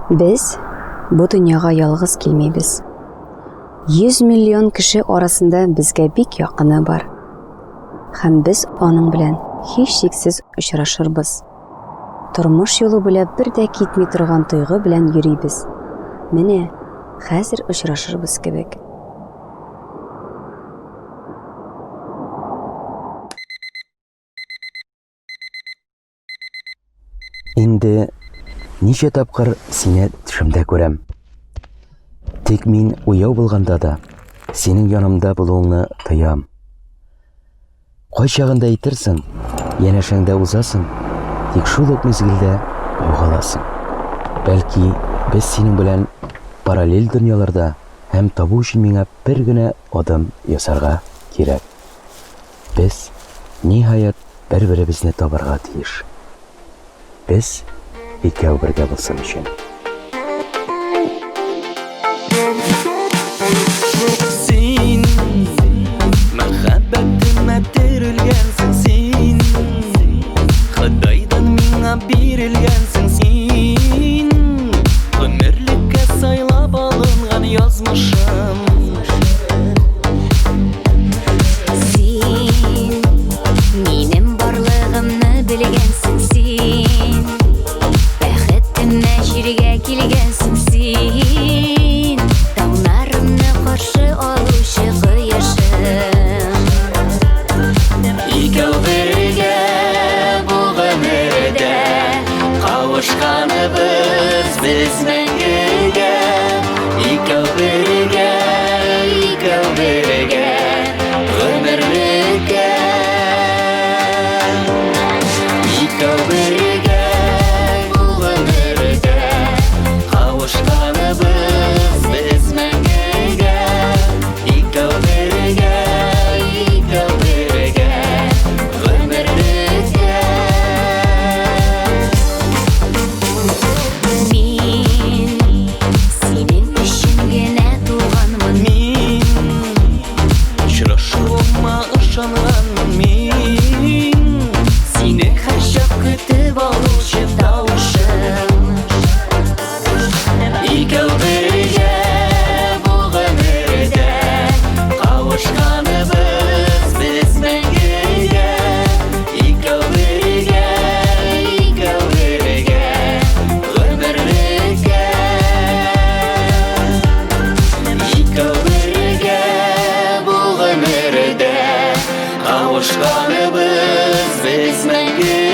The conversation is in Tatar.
Biz bu dunyoga yolg'iz kelmaymiz. 100 million kishi orasida bizga bek yaqini bor. Ham biz onun bilan hech cheksiz uchrashirmiz. Turmush yo'li bilan birda ketmay turgan tuyg'u bilan yuriymiz. Mana hozir uchrashirmiz kebek. Endi nice tapqir seni tushimda ko'ram. Tek men uyov bo'lganda da sening yonimda bo'lishingni tayam. Qo'shag'inda aytirsin, yanashingda uzasin, tek shu mezgilda yo'qolasin. Balki biz sening bilan parallel dunyolarda ham tobu uchun menga birgina odam yasarga kerak. Biz nihoyat bir-birimizni toparga tiyish. Biz ikkovi birga bo'lsin uchun. Sen muhabbatimga terilgansan sen, Xudodan menga berilgansan sen, umrlikka saylab olingan yozmishim. Sen mening borlig'imni bilgansan sen, baxtimni shirga kelgansan sen, dog'larimni qarshi oluvchi quyoshim. Ikkov birga bu umrda qavuşganimiz biz mengiga. Ikkov birga umrlikka. Ikkov birga bu umrda qavuşganimiz biz mengiga. Ikkov birga umrlikka. Men sening ishingga tug'anman. Men uchrashuvimga ishonganman. Men seni har choq kutib oluvchi tovushim. Ikkov birga bu umrda qavuşganimiz biz mengiga. Ikkov birga umrlikka. Ikkov birga bu umrda qavuşganimiz biz mengiga.